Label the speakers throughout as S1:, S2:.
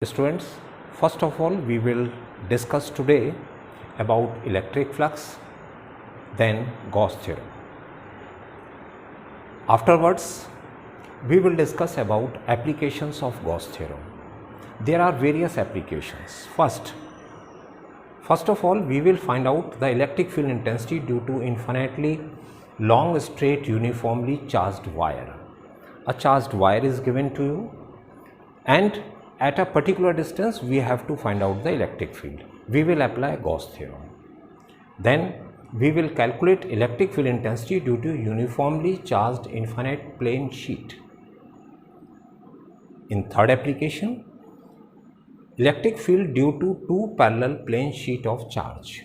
S1: Students, first of all we will discuss today about electric flux, then Gauss theorem. Afterwards, we will discuss about applications of Gauss theorem. There are various applications. First of all, we will find out the electric field intensity due to infinitely long straight uniformly charged wire. A charged wire is given to you and at a particular distance we have to find out the electric field. We will apply Gauss theorem. Then we will calculate electric field intensity due to uniformly charged infinite plane sheet. In third application, electric field due to two parallel plane sheet of charge.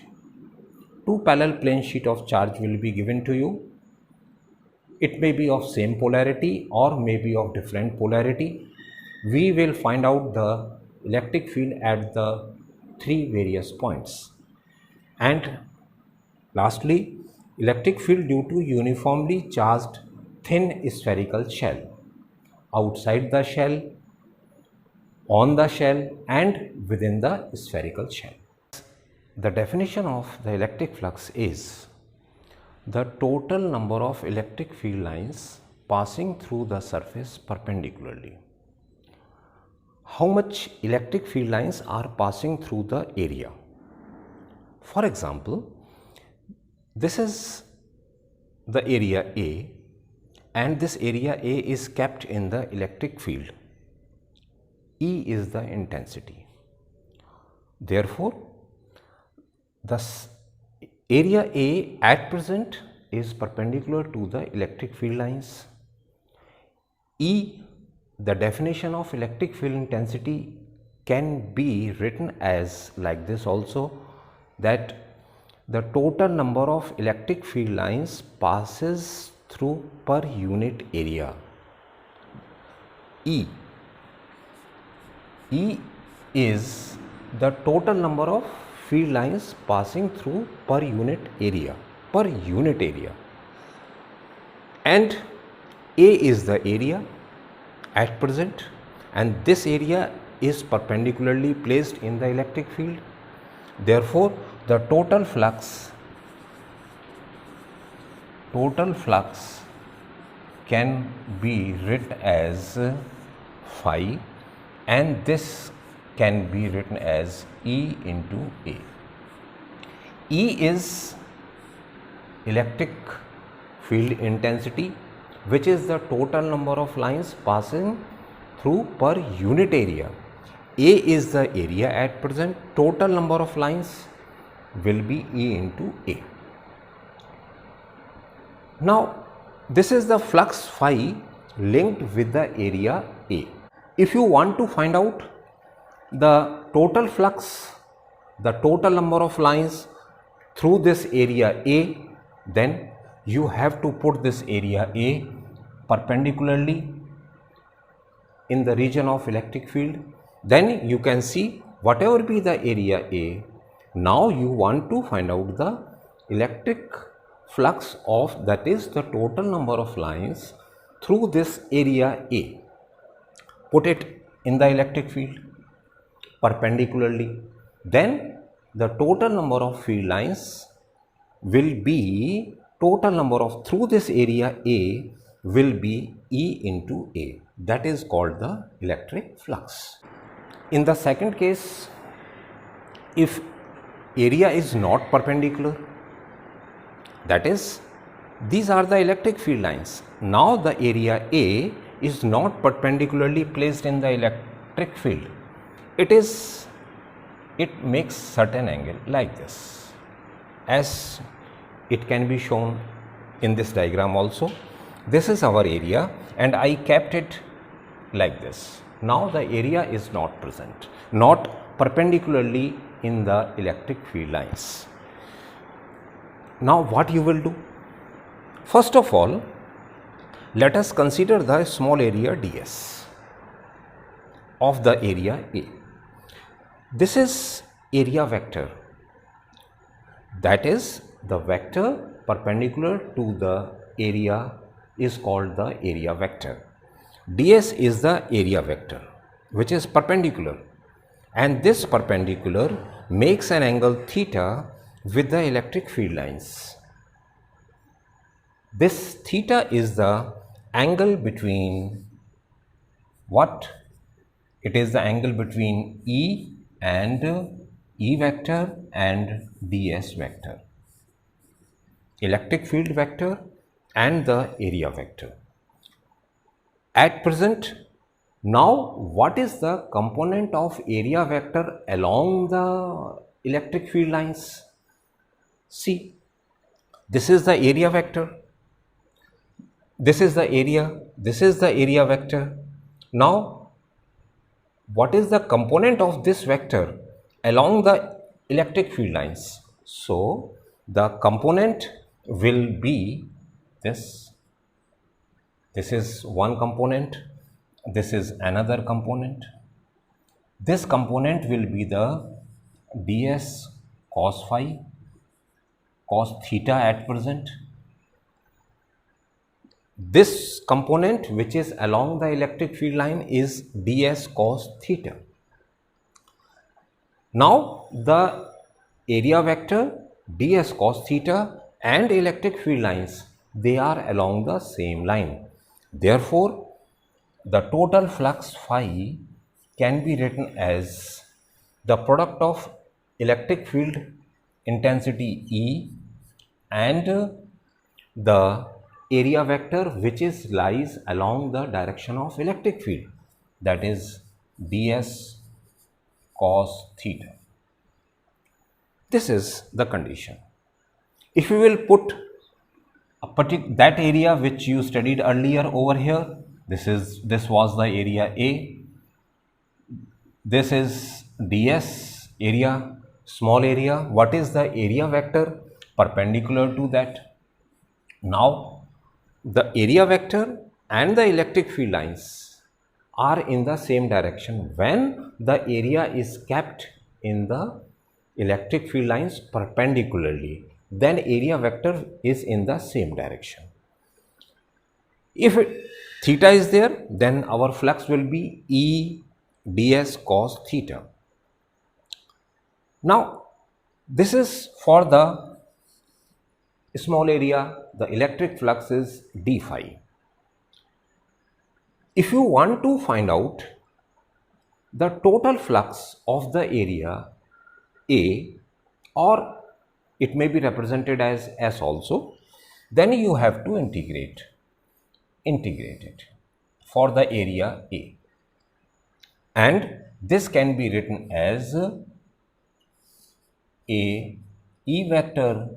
S1: Two parallel plane sheet of charge will be given to you. It may be of same polarity or may be of different polarity. We will find out the electric field at the three various points. And lastly, electric field due to uniformly charged thin spherical shell. Outside the shell, on the shell and within the spherical shell. The definition of the electric flux is the total number of electric field lines passing through the surface perpendicularly. How much electric field lines are passing through the area? For example, this is the area A and this area A is kept in the electric field. E is the intensity. Therefore, the area A at present is perpendicular to the electric field lines. E, the definition of electric field intensity can be written as like this also, that the total number of electric field lines passes through per unit area. E is the total number of field lines passing through per unit area, and A is the area at present, and this area is perpendicularly placed in the electric field. Therefore, the total flux can be written as phi, and this can be written as E into A. E is electric field intensity, which is the total number of lines passing through per unit area. A is the area at present, total number of lines will be E into A. Now, this is the flux phi linked with the area A. If you want to find out the total flux, the total number of lines through this area A, then you have to put this area A perpendicularly in the region of electric field. Then you can see whatever be the area A, now you want to find out the electric flux of, that is the total number of lines through this area A. Put it in the electric field perpendicularly. Then the total number of field lines will be, total number of through this area A will be E into A. That is called the electric flux. In the second case, if area is not perpendicular, that is, these are the electric field lines. Now the area A is not perpendicularly placed in the electric field. It makes certain angle like this, as it can be shown in this diagram also. This is our area and I kept it like this. Now the area is not present, not perpendicularly in the electric field lines. Now what you will do? First of all, let us consider the small area ds of the area A. This is area vector, that is the vector perpendicular to the area is called the area vector. ds is the area vector which is perpendicular. and this perpendicular makes an angle theta with the electric field lines. This theta is the angle between what? It is the angle between E and E vector and ds vector, electric field vector and the area vector. At present, now what is the component of area vector along the electric field lines? See, this is the area vector, this is the area vector. Now, what is the component of this vector along the electric field lines? So, the component will be this. This is one component, this is another component. This component will be the ds cos phi, cos theta at present. This component which is along the electric field line is ds cos theta. Now, the area vector, ds cos theta and electric field lines, they are along the same line. Therefore, the total flux phi can be written as the product of electric field intensity E and the area vector which is lies along the direction of electric field, that is ds cos theta. This is the condition. If you will put that area which you studied earlier over here, this was the area A, this is ds area, small area. What is the area vector perpendicular to that? Now, the area vector and the electric field lines are in the same direction when the area is kept in the electric field lines perpendicularly, then area vector is in the same direction. If theta is there, then our flux will be E ds cos theta. Now, this is for the small area, the electric flux is d phi. If you want to find out the total flux of the area A, or it may be represented as S also, then you have to integrate it for the area A, and this can be written as a E vector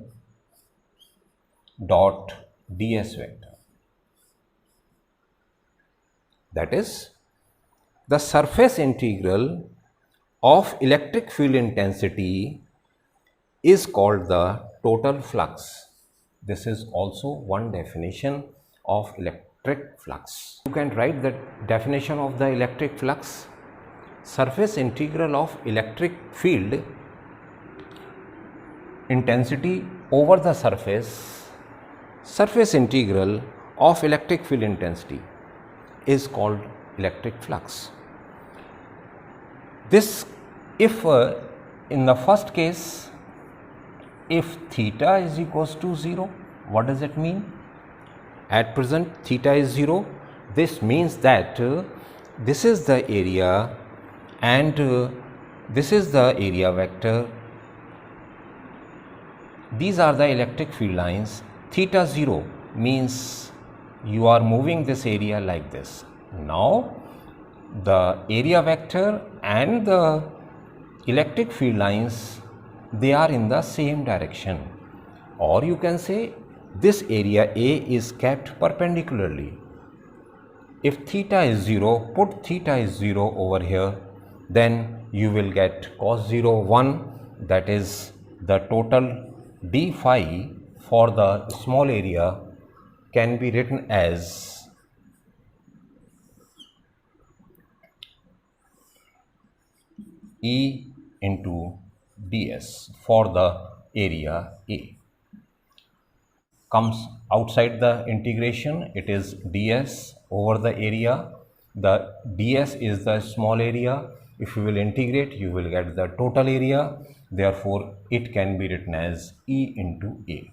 S1: dot ds vector. That is, the surface integral of electric field intensity is called the total flux. This is also one definition of electric flux. You can write the definition of the electric flux. Surface integral of electric field intensity over the surface integral of electric field intensity is called electric flux. This, if in the first case, if theta is equals to 0, what does it mean? At present theta is 0. This means that this is the area and this is the area vector. These are the electric field lines. Theta 0 means you are moving this area like this. Now, the area vector and the electric field lines, they are in the same direction, or you can say this area A is kept perpendicularly. If theta is 0, put theta is 0 over here, then you will get cos 0 1, that is the total d phi for the small area can be written as E into ds for the area A. Comes outside the integration, it is ds over the area. The ds is the small area if you will integrate, you will get the total area. Therefore, it can be written as E into A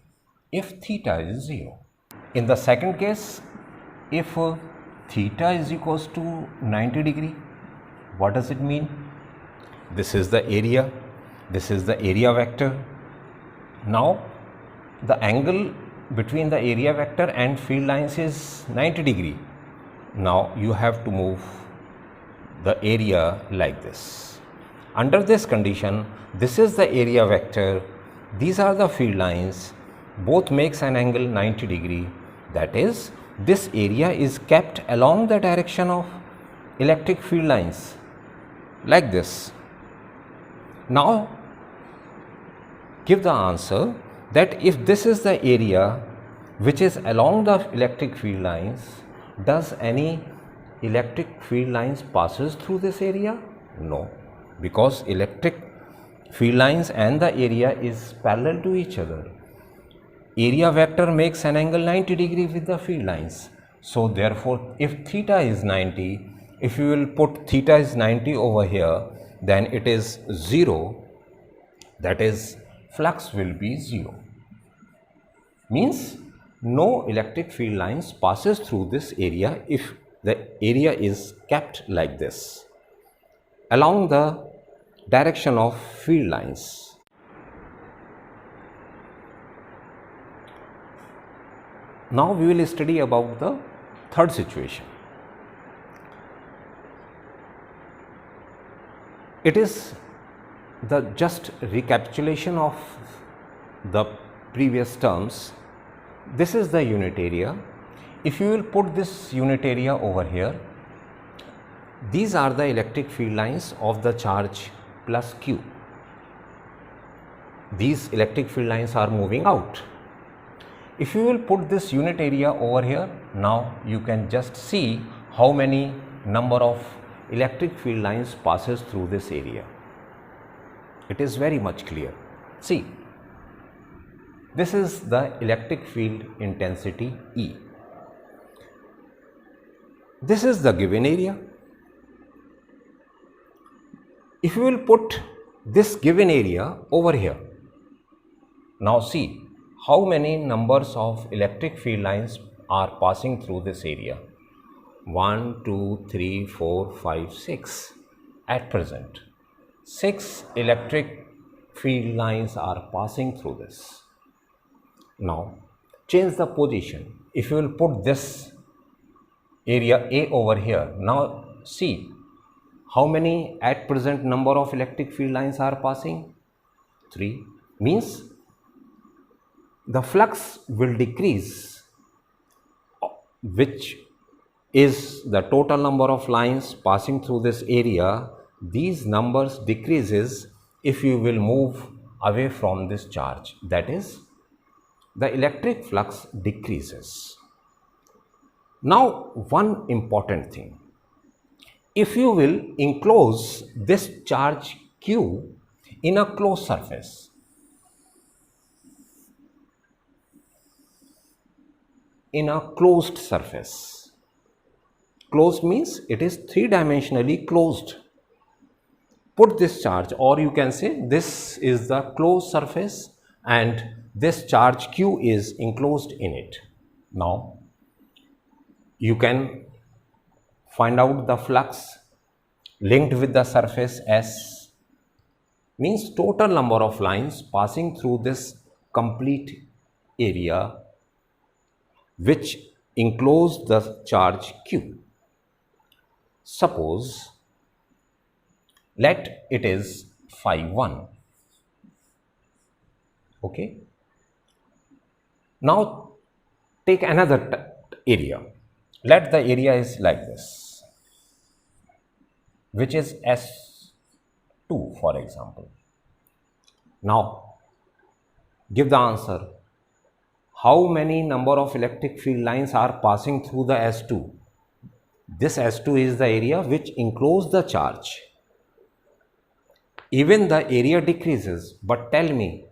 S1: if theta is 0. In the second case, if theta is equals to 90 degree, what does it mean? This is the area, this is the area vector. Now, the angle between the area vector and field lines is 90 degree. Now, you have to move the area like this. Under this condition, this is the area vector, these are the field lines, both makes an angle 90 degree. That is, this area is kept along the direction of electric field lines like this. Now, give the answer that if this is the area which is along the electric field lines, does any electric field lines passes through this area? No, because electric field lines and the area is parallel to each other. Area vector makes an angle 90 degree with the field lines. So therefore, if theta is 90, if you will put theta is 90 over here, then it is 0, that is flux will be 0. Means no electric field lines passes through this area if the area is kept like this along the direction of field lines. Now we will study about the third situation. It is the just recapitulation of the previous terms. This is the unit area. If you will put this unit area over here, these are the electric field lines of the charge plus Q. These electric field lines are moving out. If you will put this unit area over here, now you can just see how many number of electric field lines passes through this area. It is very much clear. See, this is the electric field intensity E. This is the given area. If you will put this given area over here, now see how many numbers of electric field lines are passing through this area. 1, 2, 3, 4, 5, 6 at present. 6 electric field lines are passing through this. Now change the position. If you will put this area A over here, now see how many at present number of electric field lines are passing? 3. Means the flux will decrease, which is the total number of lines passing through this area. These numbers decreases if you will move away from this charge, that is, the electric flux decreases. Now, one important thing, if you will enclose this charge Q in a closed surface, closed means it is three-dimensionally closed. Put this charge, or you can say this is the closed surface and this charge Q is enclosed in it. Now you can find out the flux linked with the surface S, means total number of lines passing through this complete area which enclose the charge Q. Suppose let it is phi 1. Okay. Now take another area. Let the area is like this, which is S2 for example. Now give the answer. How many number of electric field lines are passing through the S2? This S2 is the area which encloses the charge. Even the area decreases, but tell me,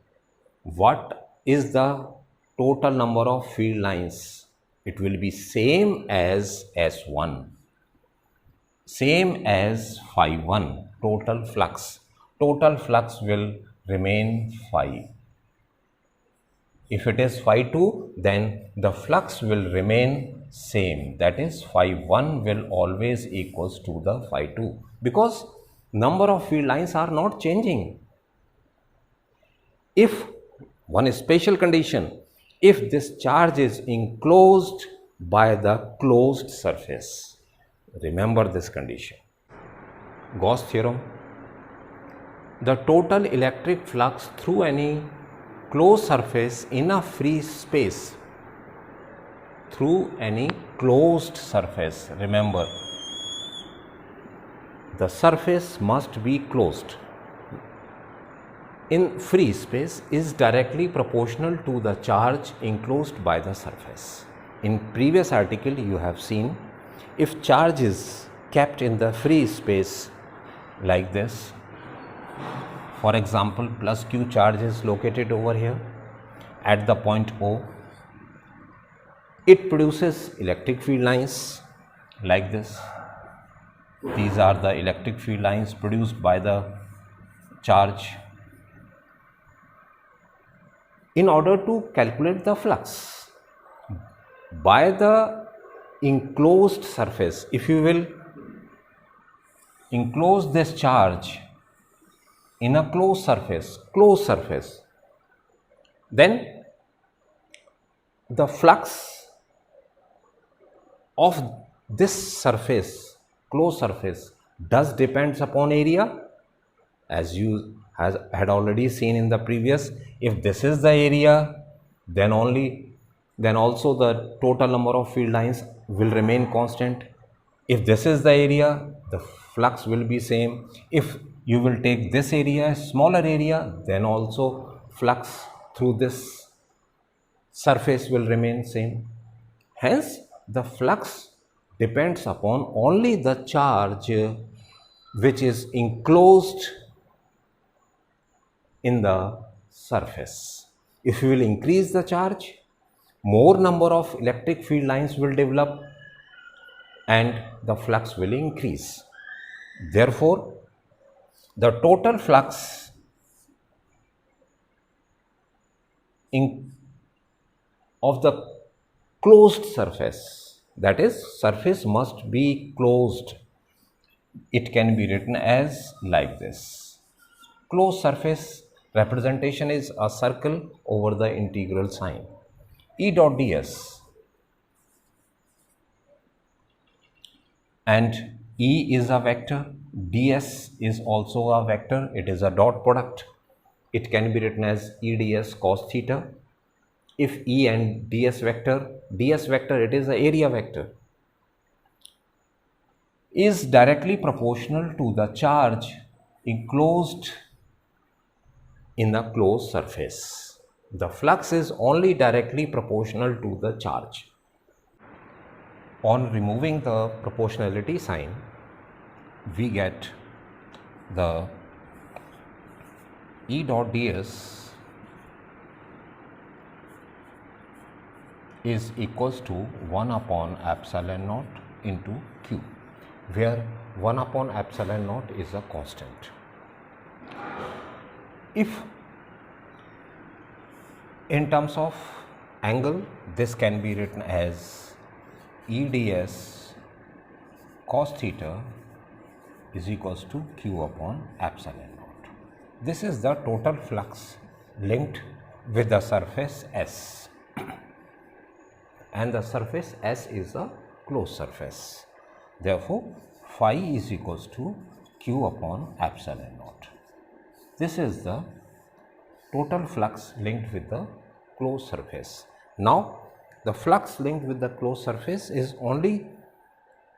S1: what is the total number of field lines? It will be same as S1. same as phi 1 total flux. Total flux will remain phi. If it is phi 2, then the flux will remain same, that is phi 1 will always equals to the phi 2, because number of field lines are not changing. If one special condition, if this charge is enclosed by the closed surface, remember this condition, Gauss theorem, the total electric flux through any closed surface in a free space, through any closed surface, remember the surface must be closed in free space, is directly proportional to the charge enclosed by the surface. In previous article you have seen, if charge is kept in the free space like this, for example plus q charge is located over here at the point O, it produces electric field lines like this. These are the electric field lines produced by the charge. In order to calculate the flux by the enclosed surface, if you will enclose this charge in a closed surface, then the flux of this surface, closed surface, does depends upon area, as you had already seen in the previous. If this is the area, then also the total number of field lines will remain constant. If this is the area, the flux will be same. If you will take this area, smaller area, then also flux through this surface will remain same. Hence the flux depends upon only the charge which is enclosed in the surface. If you will increase the charge, more number of electric field lines will develop and the flux will increase. Therefore, the total flux of the closed surface, that is, surface must be closed. It can be written as like this. Closed surface representation is a circle over the integral sign. E dot ds, and E is a vector, ds is also a vector, it is a dot product. It can be written as E ds cos theta. If E and ds vector, it is the area vector, is directly proportional to the charge enclosed in a closed surface. The flux is only directly proportional to the charge. On removing the proportionality sign, we get the E dot ds is equals to 1 upon epsilon naught into q, where 1 upon epsilon naught is a constant. If in terms of angle, this can be written as E ds cos theta is equals to q upon epsilon naught. This is the total flux linked with the surface S, and the surface S is a closed surface. Therefore, phi is equals to q upon epsilon naught. This is the total flux linked with the closed surface. Now, the flux linked with the closed surface is only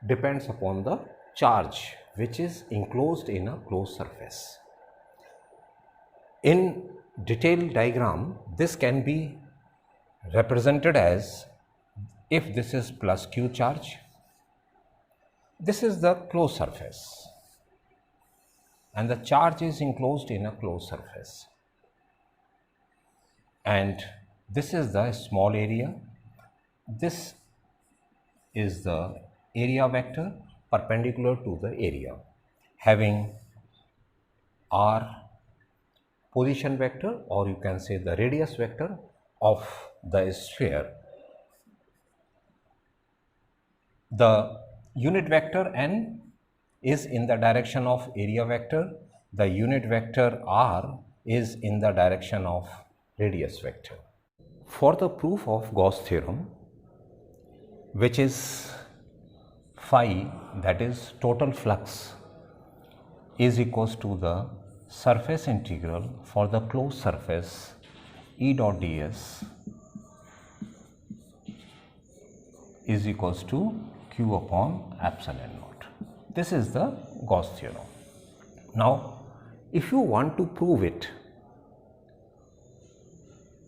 S1: depends upon the charge which is enclosed in a closed surface. In detailed diagram, this can be represented as, if this is plus q charge, this is the closed surface and the charge is enclosed in a closed surface, and this is the small area, this is the area vector, perpendicular to the area, having r position vector, or you can say the radius vector of the sphere. The unit vector n is in the direction of area vector, the unit vector r is in the direction of radius vector. For the proof of Gauss theorem, which is phi, that is total flux, is equals to the surface integral for the closed surface E dot ds is equals to q upon epsilon naught. This is the Gauss theorem. Now, if you want to prove it,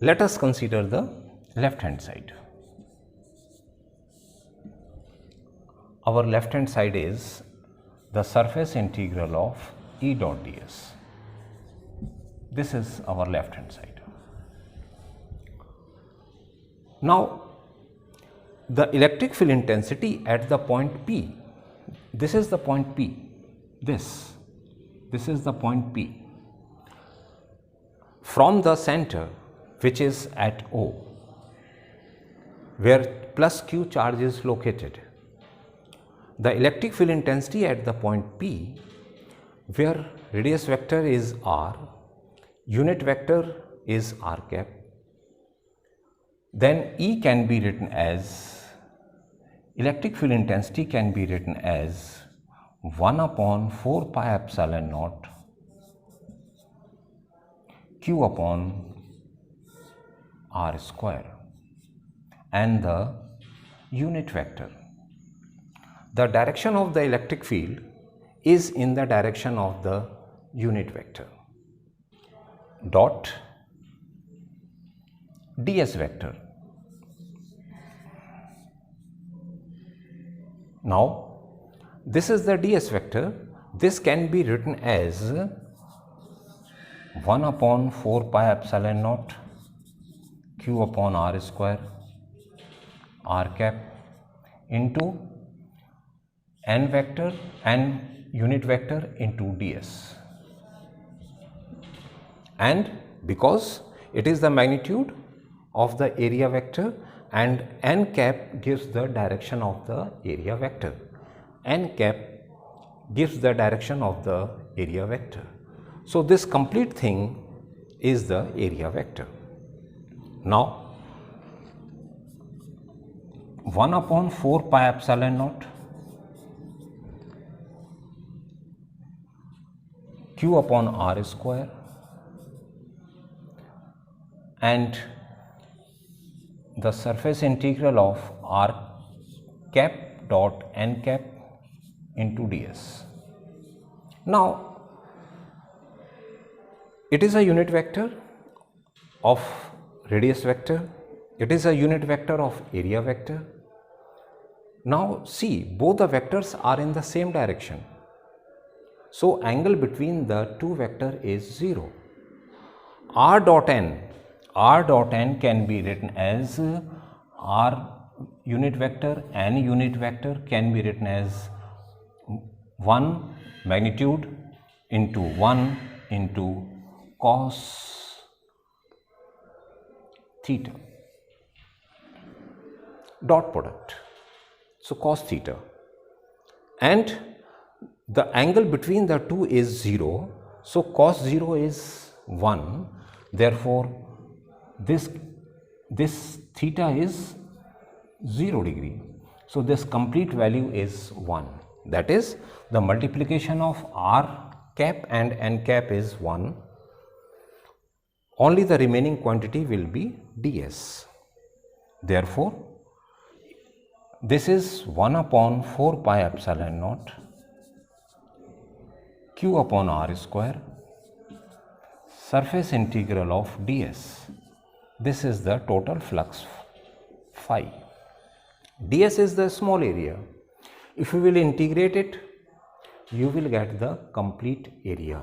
S1: let us consider the left hand side. Our left hand side is the surface integral of E dot ds. This is our left hand side. Now, the electric field intensity at the point P, this is the point P, this is the point P, from the center, which is at O, where plus q charge is located. The electric field intensity at the point P, where radius vector is r, unit vector is r cap, then E can be written as, electric field intensity can be written as 1 upon 4 pi epsilon naught q upon r square, and the unit vector, the direction of the electric field is in the direction of the unit vector, dot ds vector. Now, this is the ds vector. This can be written as 1 upon 4 pi epsilon naught q upon r square r cap into n vector and unit vector into ds. And because it is the magnitude of the area vector, and n cap gives the direction of the area vector, n cap gives the direction of the area vector. So, this complete thing is the area vector. Now, 1 upon 4 pi epsilon naught q upon r square and the surface integral of r cap dot n cap into ds. Now, it is a unit vector of radius vector, it is a unit vector of area vector. Now, see, both the vectors are in the same direction. So, angle between the two vector is 0. R dot n can be written as r unit vector, n unit vector can be written as 1 magnitude into 1 into cos theta dot product. So, cos theta, and the angle between the two is 0. So, cos 0 is 1. Therefore, this theta is 0 degree. So, this complete value is 1. That is, the multiplication of r cap and n cap is 1. Only the remaining quantity will be ds. Therefore, this is 1 upon 4 pi epsilon naught q upon r square surface integral of ds. This is the total flux phi. ds is the small area. If you will integrate it, you will get the complete area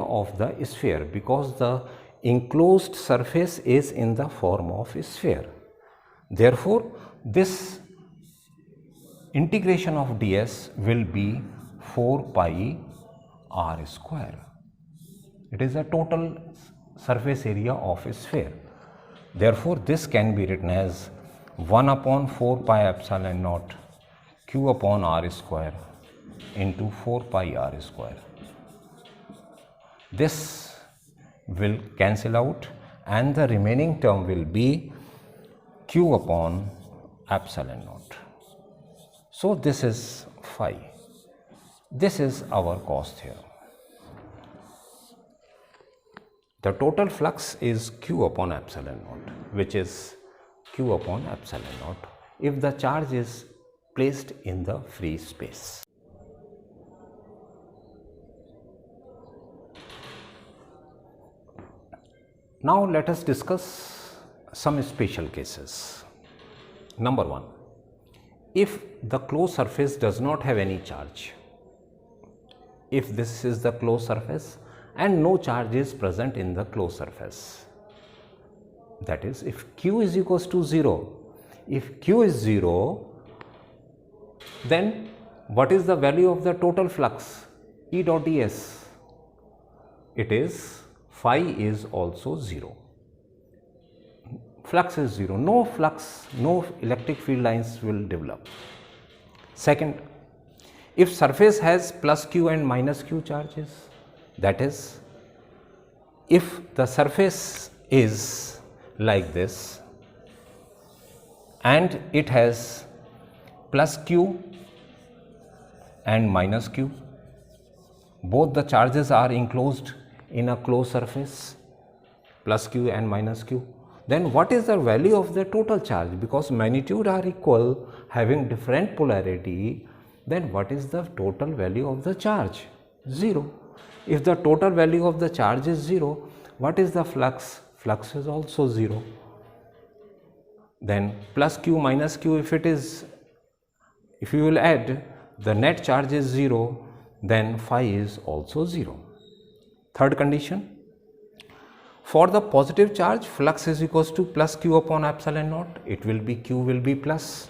S1: of the sphere, because the enclosed surface is in the form of a sphere. Therefore, this integration of ds will be 4 pi r square. It is the total surface area of a sphere. Therefore, this can be written as 1 upon 4 pi epsilon naught q upon r square into 4 pi r square. This will cancel out and the remaining term will be q upon epsilon naught. So, this is phi. This is our Gauss theorem. The total flux is q upon epsilon naught, which is q upon epsilon naught if the charge is placed in the free space. Now let us discuss some special cases. Number 1, if the closed surface does not have any charge, if this is the closed surface and no charge is present in the closed surface, that is, if q is equals to 0, if q is 0, then what is the value of the total flux E dot ds? It is phi is also 0. Flux is 0, no flux, no electric field lines will develop. Second, if surface has plus q and minus q charges, that is, if the surface is like this and it has plus q and minus q, both the charges are enclosed in a closed surface, plus q and minus q, then what is the value of the total charge? Because magnitude are equal, having different polarity, then what is the total value of the charge? 0. If the total value of the charge is 0, what is the flux? Flux is also 0. Then plus q minus q, if you will add, the net charge is 0, then phi is also 0. Third condition, for the positive charge, flux is equals to plus q upon epsilon naught, it will be q will be plus.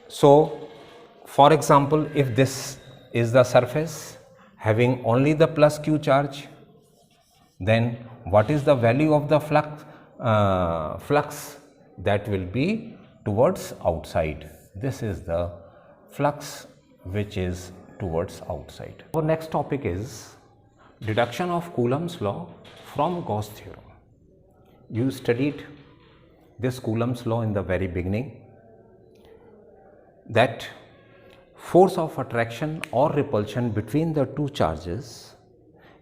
S1: So, for example, if this is the surface having only the plus q charge, then what is the value of the flux? That will be towards outside. This is the flux which is towards outside. Our next topic is deduction of Coulomb's law from Gauss theorem. You studied this Coulomb's law in the very beginning, that force of attraction or repulsion between the two charges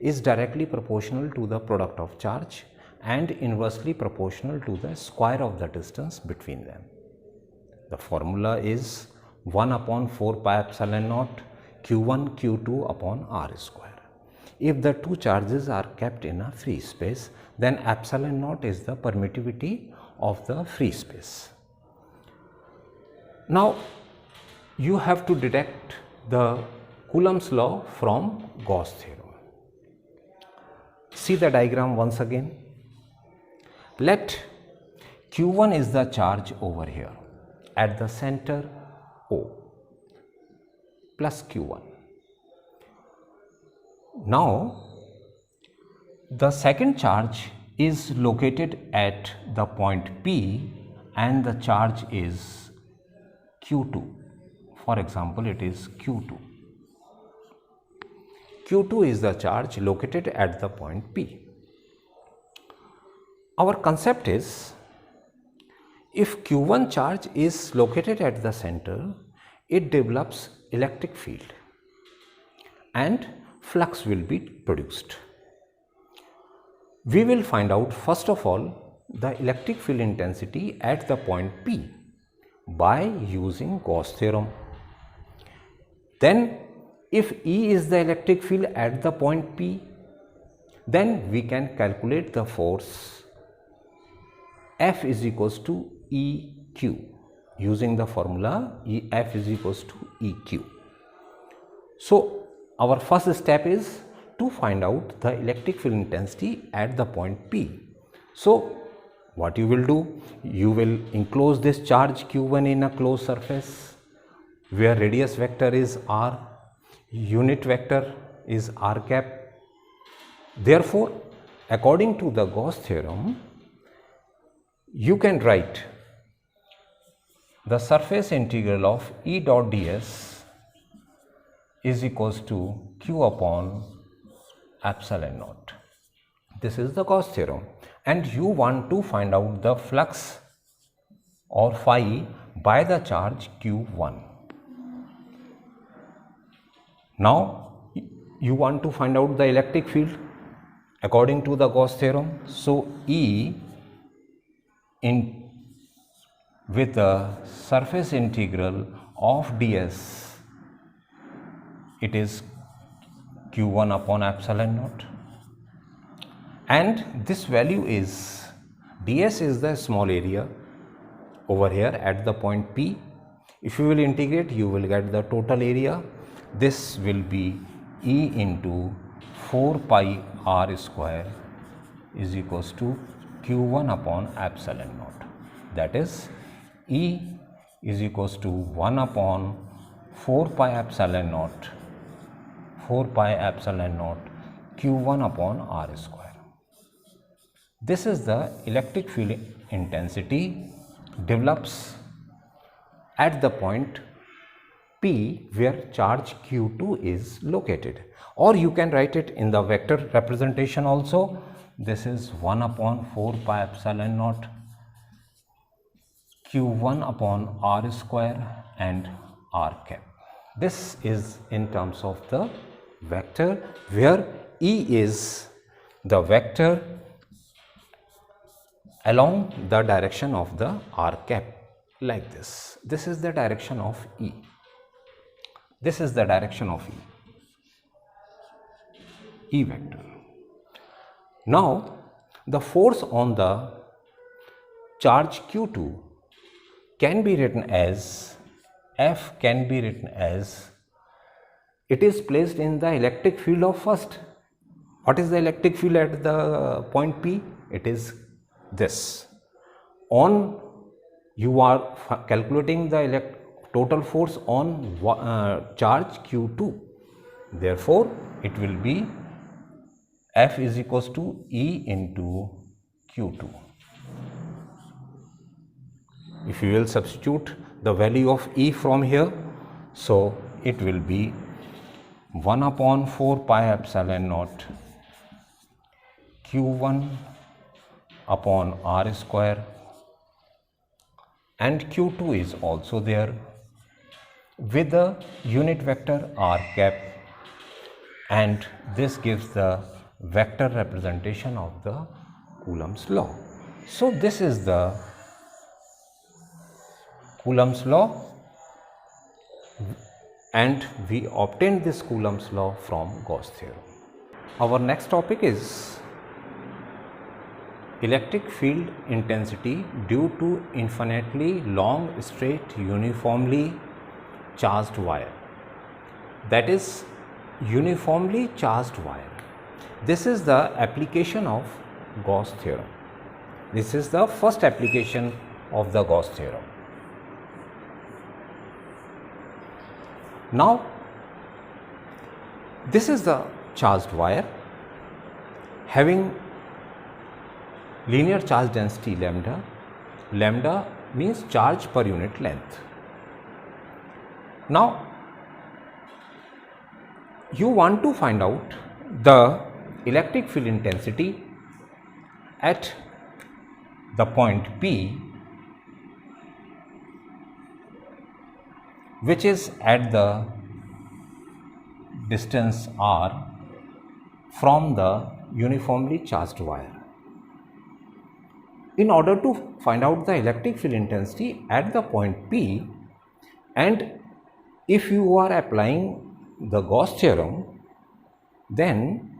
S1: is directly proportional to the product of charge and inversely proportional to the square of the distance between them. The formula is 1 upon 4 pi epsilon naught q1 q2 upon r square. If the two charges are kept in a free space, then epsilon naught is the permittivity of the free space. Now, you have to deduct the Coulomb's law from Gauss theorem. See the diagram once again. Let q1 is the charge over here at the center O plus q1. Now, the second charge is located at the point P and the charge is q2. For example, it is q2. q2 is the charge located at the point P. Our concept is, if q1 charge is located at the center, it develops electric field and flux will be produced. We will find out first of all the electric field intensity at the point P by using Gauss theorem. Then if E is the electric field at the point P, then we can calculate the force F is equals to EQ using the formula F is equals to EQ. So, our first step is to find out the electric field intensity at the point P. So, what you will do? You will enclose this charge q1 in a closed surface where radius vector is r, unit vector is r cap. Therefore, according to the Gauss theorem, you can write the surface integral of E dot ds is equals to q upon epsilon naught. This is the Gauss theorem, and you want to find out the flux or phi by the charge q1. Now you want to find out the electric field according to the Gauss theorem. So E in with the surface integral of ds, it is q1 upon epsilon naught, and this value is, ds is the small area over here at the point P. If you will integrate, you will get the total area. This will be E into 4 pi r square is equals to q1 upon epsilon naught. That is, E is equals to 1 upon 4 pi epsilon naught q1 upon r square. This is the electric field intensity develops at the point P where charge q2 is located, or you can write it in the vector representation also. This is 1 upon 4 pi epsilon naught q1 upon r square and r cap. This is in terms of the vector, where E is the vector along the direction of the r cap, like this. This is the direction of E. This is the direction of E vector. Now the force on the charge q2 can be written as, F can be written as, it is placed in the electric field of first. What is the electric field at the point P? It is this. On, you are calculating the total force on charge q2. Therefore, it will be F is equals to E into q2. If you will substitute the value of E from here, so it will be 1 upon 4 pi epsilon naught q1 upon r square, and q2 is also there with the unit vector r cap, and this gives the vector representation of the Coulomb's law. So this is the Coulomb's law, and we obtained this Coulomb's law from Gauss theorem. Our next topic is electric field intensity due to infinitely long straight uniformly charged wire. That is, uniformly charged wire. This is the application of Gauss theorem. This is the first application of the Gauss theorem. Now, this is the charged wire having linear charge density lambda. Lambda means charge per unit length. Now, you want to find out the electric field intensity at the point P, which is at the distance r from the uniformly charged wire. In order to find out the electric field intensity at the point P, and if you are applying the Gauss theorem, then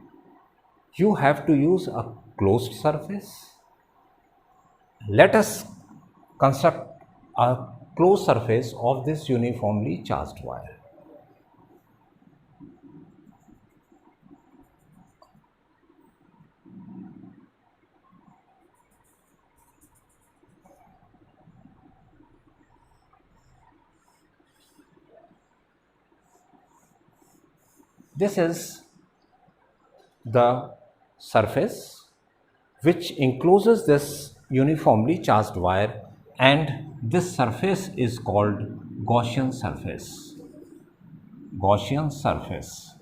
S1: you have to use a closed surface. Let us construct a closed surface of this uniformly charged wire. This is the surface which encloses this uniformly charged wire, and this surface is called Gaussian surface. Gaussian surface.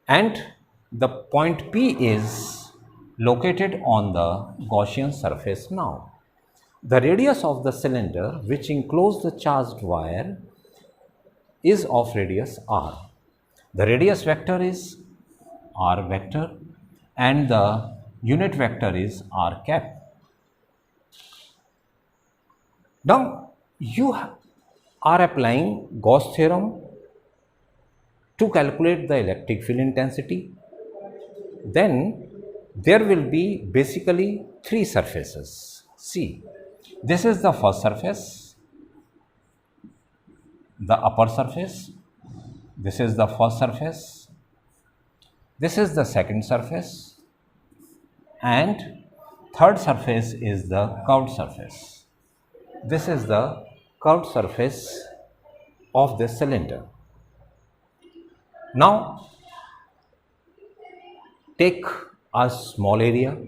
S1: And the point P is located on the Gaussian surface now. The radius of the cylinder which encloses the charged wire is of radius r. The radius vector is r vector and the unit vector is r cap. Now you are applying Gauss theorem to calculate the electric field intensity. Then there will be basically three surfaces. See, this is the first surface, the upper surface. This is the first surface. This is the second surface, and third surface is the curved surface. This is the curved surface of this cylinder. Now take a small area.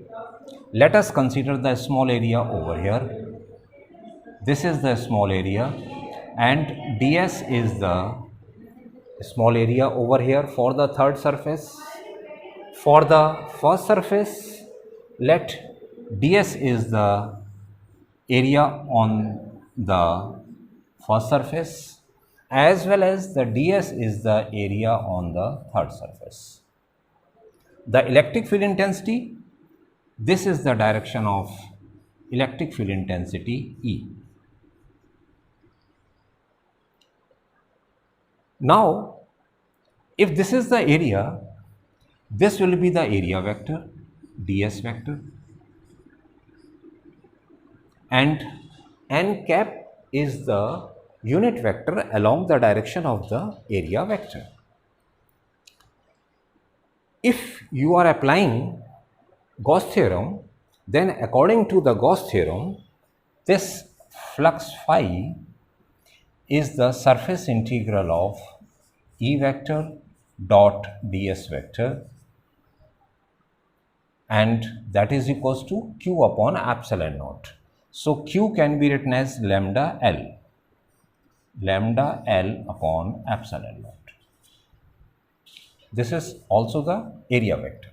S1: Let us consider the small area over here. This is the small area and ds is the small area over here for the third surface. For the first surface, let ds is the area on the first surface as well as the ds is the area on the third surface. The electric field intensity, this is the direction of electric field intensity E. Now, if this is the area, this will be the area vector, ds vector, and n cap is the unit vector along the direction of the area vector. If you are applying Gauss theorem, then according to the Gauss theorem, this flux phi is the surface integral of E vector dot ds vector, and that is equals to q upon epsilon naught. So q can be written as lambda L upon epsilon naught. This is also the area vector.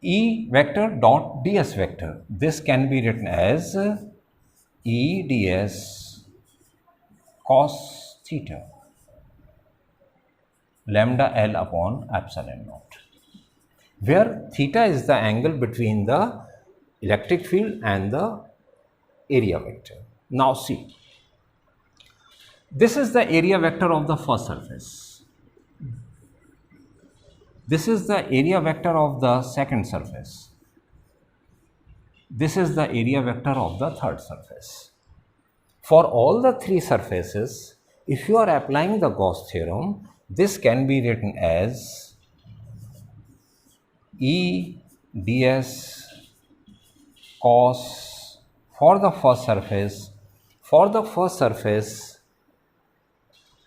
S1: E vector dot ds vector, this can be written as E ds cos theta lambda L upon epsilon naught, where theta is the angle between the electric field and the area vector. Now see, this is the area vector of the first surface. This is the area vector of the second surface. This is the area vector of the third surface. For all the three surfaces, if you are applying the Gauss theorem, this can be written as E ds cos for the first surface. For the first surface,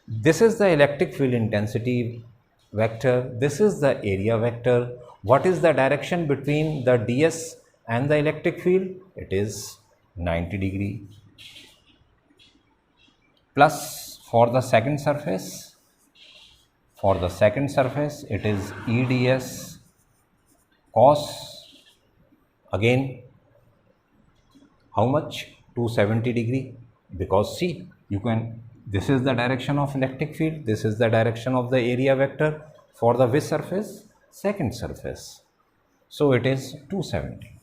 S1: this is the electric field intensity vector, this is the area vector. What is the direction between the ds and the electric field? It is 90 degree. Plus for the second surface, it is E ds cos, again how much? 270 degree, because see, you can, this is the direction of electric field, this is the direction of the area vector for the which surface? Second surface. So it is 270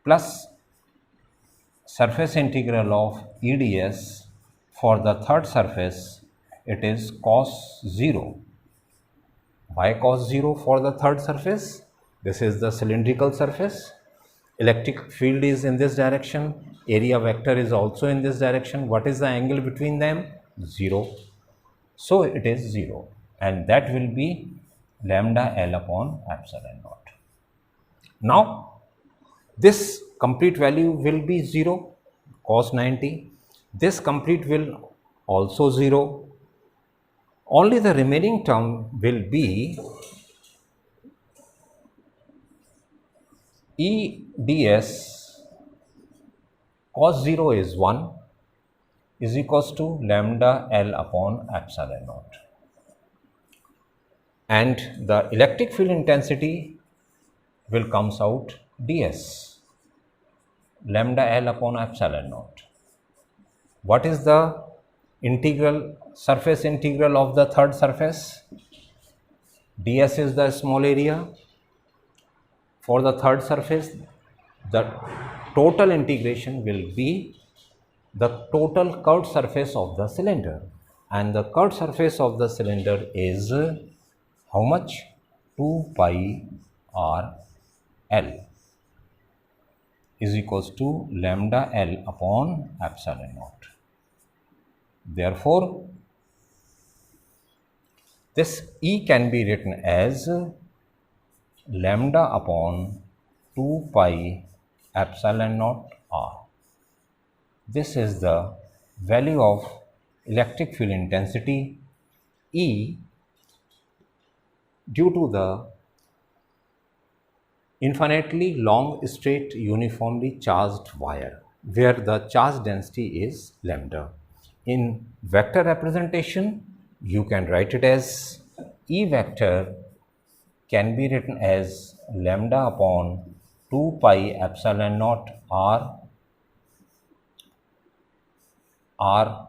S1: plus surface integral of E ds for the third surface, it is cos 0. Why cos 0 for the third surface? This is the cylindrical surface. Electric field is in this direction. Area vector is also in this direction. What is the angle between them? 0. So it is 0. And that will be lambda L upon epsilon naught. Now, this complete value will be 0, cos 90. This complete will also 0. Only the remaining term will be E ds cos 0 is 1 is equals to lambda L upon epsilon naught. And the electric field intensity will comes out ds lambda L upon epsilon naught. What is the integral, surface integral of the third surface? ds is the small area. For the third surface, the total integration will be the total curved surface of the cylinder, and the curved surface of the cylinder is how much? 2 pi r L is equals to lambda L upon epsilon naught. Therefore, this E can be written as lambda upon 2 pi epsilon naught r. This is the value of electric field intensity E due to the infinitely long straight uniformly charged wire where the charge density is lambda. In vector representation, you can write it as E vector can be written as lambda upon 2 pi epsilon naught r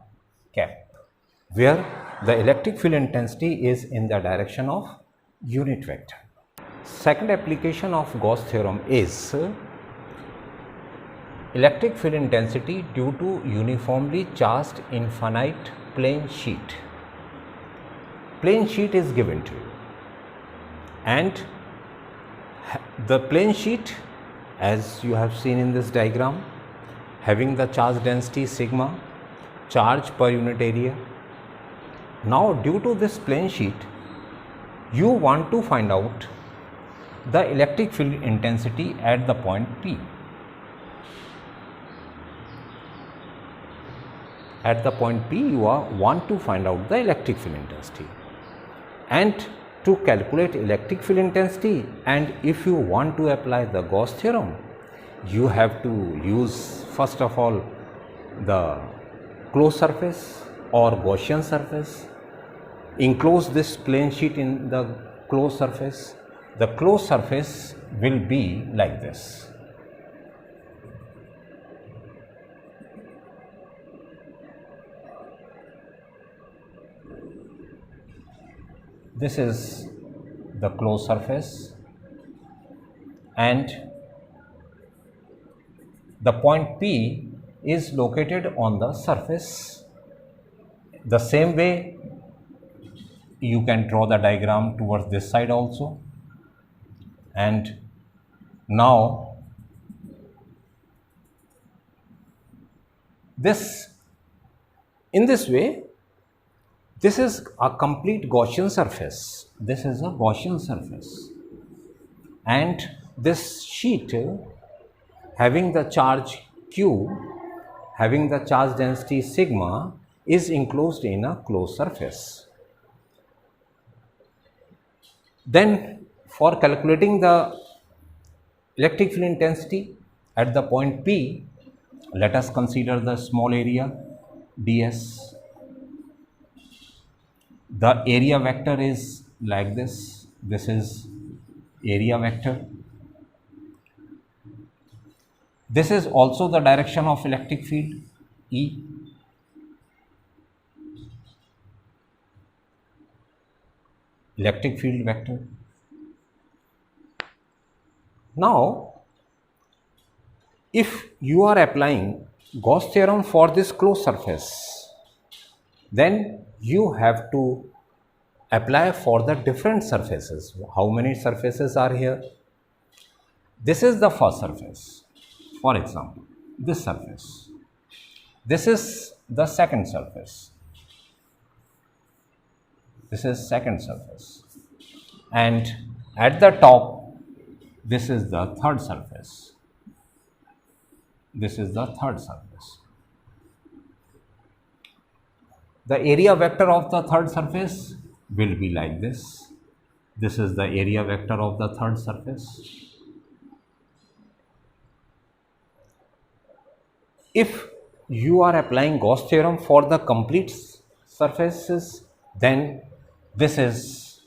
S1: cap, where the electric field intensity is in the direction of unit vector. Second application of Gauss theorem is electric field intensity due to uniformly charged infinite plane sheet. Plane sheet is given to you, and the plane sheet, as you have seen in this diagram, having the charge density sigma, charge per unit area. Now, due to this plane sheet, you want to find out the electric field intensity at the point P. At the point P, you want to find out the electric field intensity. And to calculate electric field intensity, and if you want to apply the Gauss theorem, you have to use first of all the closed surface or Gaussian surface. Enclose this plane sheet in the closed surface. The closed surface will be like this. This is the closed surface, and the point P is located on the surface. The same way you can draw the diagram towards this side also. And now in this way, this is a complete Gaussian surface. This is a Gaussian surface, and this sheet having the charge Q, having the charge density sigma, is enclosed in a closed surface. Then, for calculating the electric field intensity at the point P, let us consider the small area ds. The area vector is like this. This is area vector. This is also the direction of electric field E. Electric field vector. Now, if you are applying Gauss theorem for this closed surface, then you have to apply for the different surfaces. How many surfaces are here? This is the first surface. For example, this surface. This is the second surface. This is second surface. And at the top, this is the third surface. This is the third surface. The area vector of the third surface will be like this. This is the area vector of the third surface. If you are applying Gauss theorem for the complete surfaces, then this is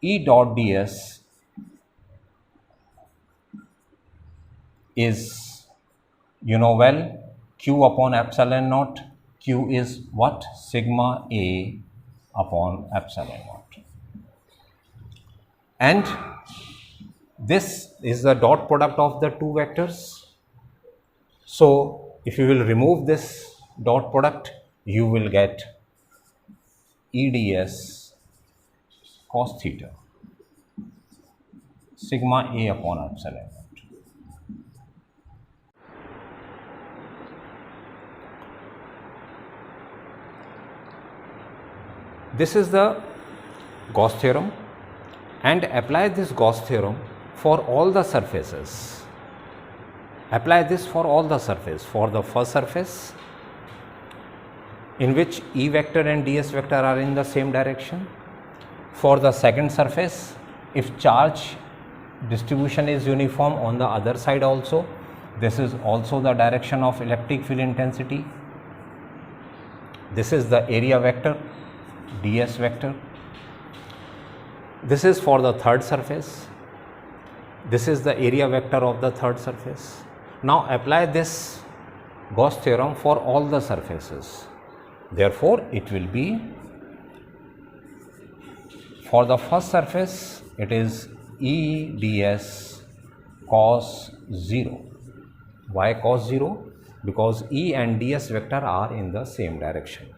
S1: E dot ds is, you know well, q upon epsilon naught. Q is what? Sigma A upon epsilon naught. And this is the dot product of the two vectors. So if you will remove this dot product, you will get EDS cos theta sigma A upon epsilon naught. This is the Gauss theorem, and apply this Gauss theorem for all the surfaces. Apply this for all the surfaces. For the first surface, in which E vector and ds vector are in the same direction. For the second surface, if charge distribution is uniform on the other side also, this is also the direction of electric field intensity. This is the area vector, ds vector. This is for the third surface. This is the area vector of the third surface. Now apply this Gauss theorem for all the surfaces. Therefore, it will be, for the first surface, it is E ds cos 0. Why cos 0? Because E and ds vector are in the same direction.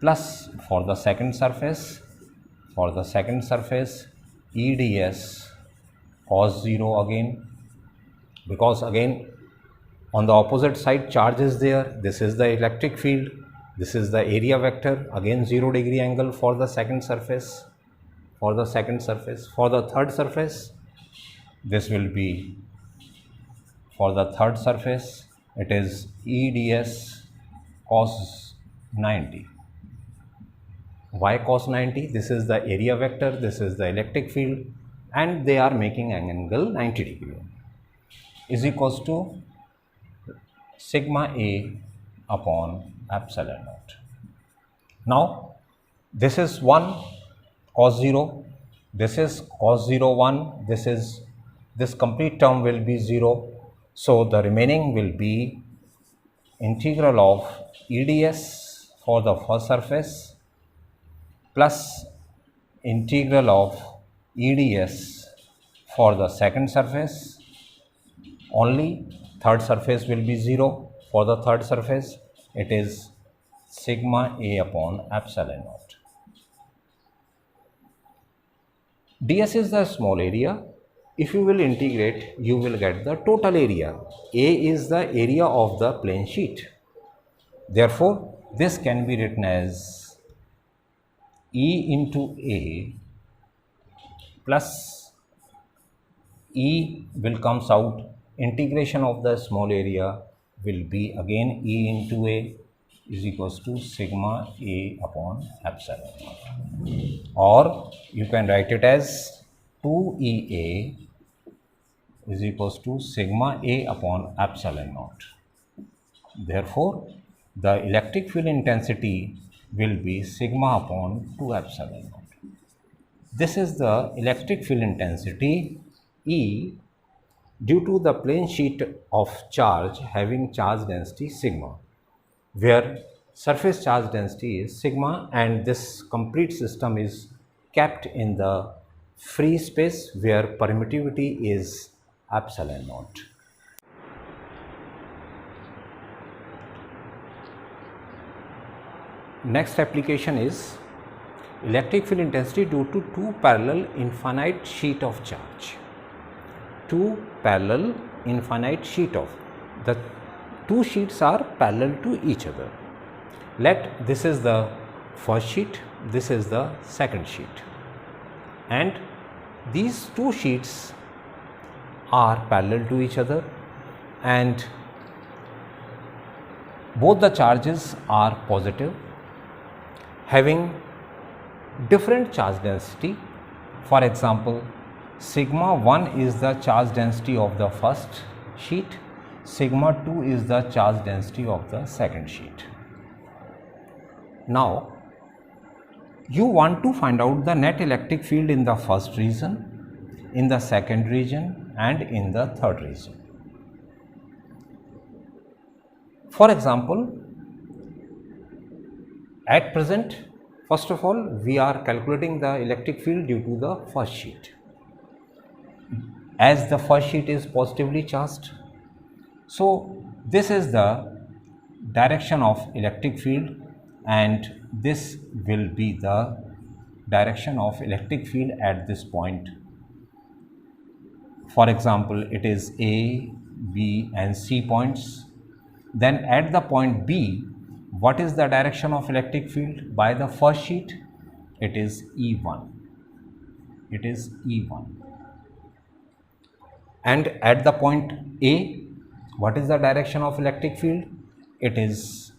S1: Plus for the second surface, E ds cos 0 again, because again on the opposite side charge is there. This is the electric field, this is the area vector, again 0 degree angle for the second surface. For the third surface, this will be, for the third surface, it is E ds cos 90. Why cos 90? This is the area vector, this is the electric field, and they are making an angle 90 degree, is equals to sigma A upon epsilon naught. Now this is 1 cos 0, this is cos 0 1, this complete term will be 0. So the remaining will be integral of EDS for the first surface plus integral of EDS for the second surface. Only third surface will be 0. For the third surface, it is sigma A upon epsilon naught. ds is the small area. If you will integrate, you will get the total area. A is the area of the plane sheet. Therefore, this can be written as E into A plus E will comes out, integration of the small area will be again E into A is equals to sigma A upon epsilon naught. Or you can write it as 2EA is equals to sigma A upon epsilon naught. Therefore, the electric field intensity will be sigma upon 2 epsilon naught. This is the electric field intensity E due to the plane sheet of charge having charge density sigma, where surface charge density is sigma, and this complete system is kept in the free space where permittivity is epsilon naught. Next application is electric field intensity due to two parallel infinite sheet of charge. Two parallel infinite sheet of, the two sheets are parallel to each other. Let this is the first sheet, this is the second sheet, and these two sheets are parallel to each other, and both the charges are positive, having different charge density. For example, sigma 1 is the charge density of the first sheet, sigma 2 is the charge density of the second sheet. Now, you want to find out the net electric field in the first region, in the second region, and in the third region. For example, at present, first of all, we are calculating the electric field due to the first sheet. As the first sheet is positively charged, so this is the direction of electric field, and this will be the direction of electric field at this point. For example, it is A, B and C points. Then at the point B, what is the direction of electric field by the first sheet? It is E1. It is E1. And at the point A, what is the direction of electric field? It is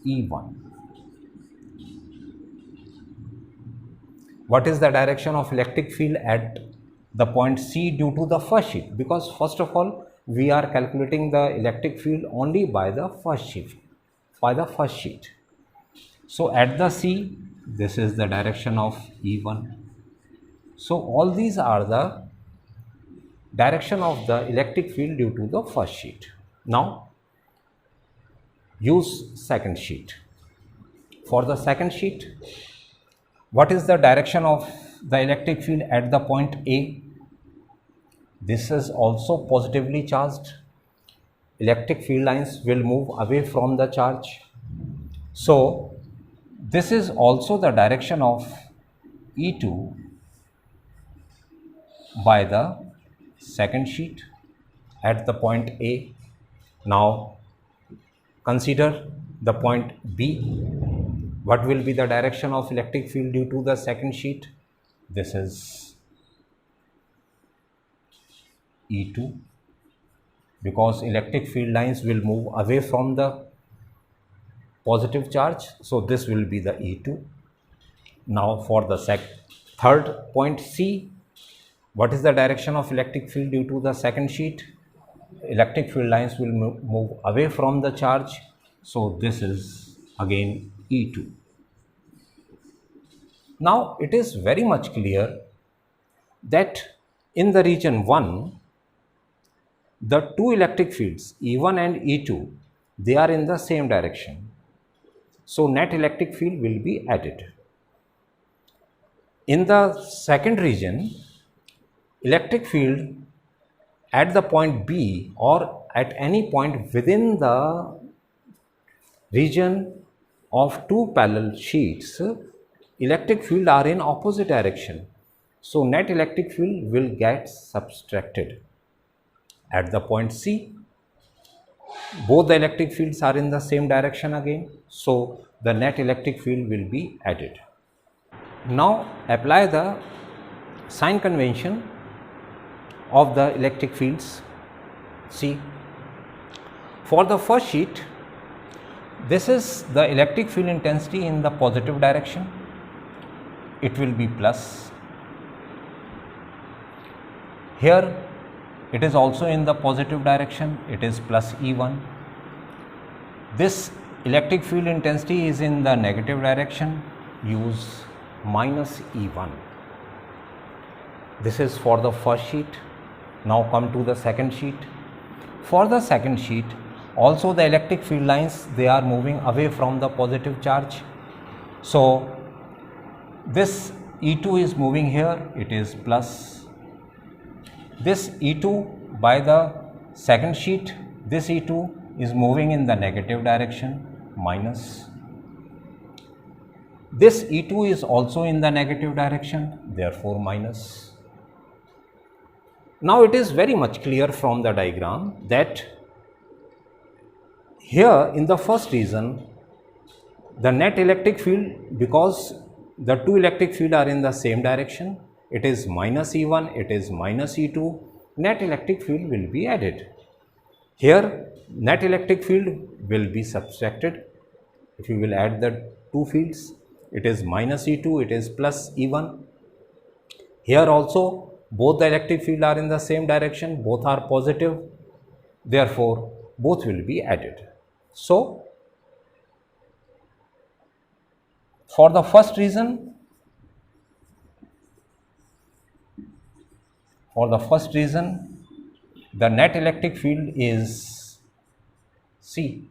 S1: E1. What is the direction of electric field at the point C due to the first sheet? Because first of all, we are calculating the electric field only by the first sheet. So at the C, this is the direction of E1. So all these are the direction of the electric field due to the first sheet. Now use second sheet. For the second sheet, what is the direction of the electric field at the point A? This is also positively charged. Electric field lines will move away from the charge. So this is also the direction of E2 by the second sheet at the point A. Now consider the point B. What will be the direction of electric field due to the second sheet? This is E2, because electric field lines will move away from the positive charge. So this will be the E2. Now for the third point C, what is the direction of electric field due to the second sheet? Electric field lines will move away from the charge. So this is again E2. Now it is very much clear that in the region 1, the two electric fields E1 and E2, they are in the same direction. So net electric field will be added. In the second region, electric field at the point B or at any point within the region of two parallel sheets, electric field are in opposite direction. So net electric field will get subtracted. At the point C, both the electric fields are in the same direction again. So the net electric field will be added. Now apply the sign convention of the electric fields. See, for the first sheet, this is the electric field intensity in the positive direction. It will be plus. Here it is also in the positive direction. It is plus E1. This electric field intensity is in the negative direction. Use minus E1. This is for the first sheet. Now come to the second sheet. For the second sheet, also the electric field lines, they are moving away from the positive charge. So this E2 is moving here, it is plus. This E2 by the second sheet, this E2 is moving in the negative direction, minus. This E2 is also in the negative direction, therefore minus. Now it is very much clear from the diagram that here in the first region, the net electric field, because the two electric fields are in the same direction, it is minus E1, it is minus E2, net electric field will be added. Here net electric field will be subtracted. If you will add the two fields, it is minus E2, it is plus E1. Here also both the electric field are in the same direction, both are positive, therefore both will be added. So for the first reason, the net electric field is C.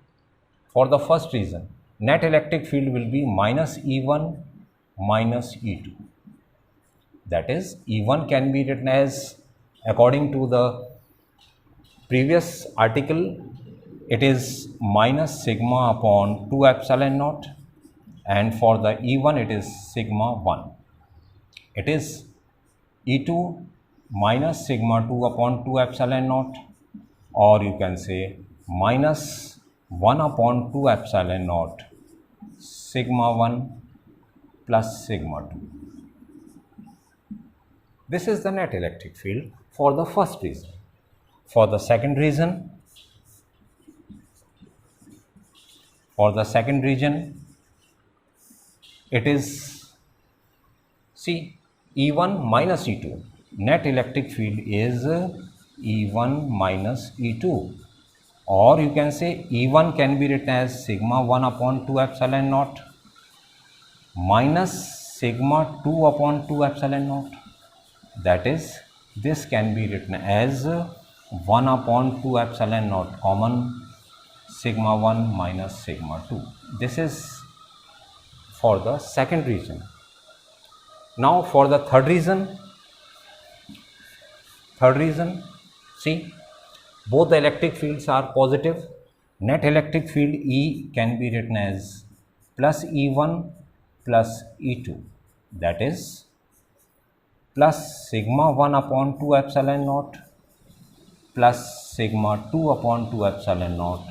S1: For the first reason, net electric field will be minus E1 minus E2. That is, E1 can be written as, according to the previous article, it is minus sigma upon 2 epsilon naught, and for the E1 it is sigma 1. It is E2 minus sigma 2 upon 2 epsilon naught, or you can say minus 1 upon 2 epsilon naught sigma 1 plus sigma 2. This is the net electric field for the first reason. For the second reason, it is see E1 minus E2. Net electric field is E1 minus E2, or you can say E1 can be written as sigma 1 upon 2 epsilon naught minus sigma 2 upon 2 epsilon naught. That is, this can be written as 1 upon 2 epsilon naught common sigma 1 minus sigma 2. This is for the second reason. Now for the third reason, see, both the electric fields are positive. Net electric field E can be written as plus E1 plus E2. That is, plus sigma 1 upon 2 epsilon naught plus sigma 2 upon 2 epsilon naught,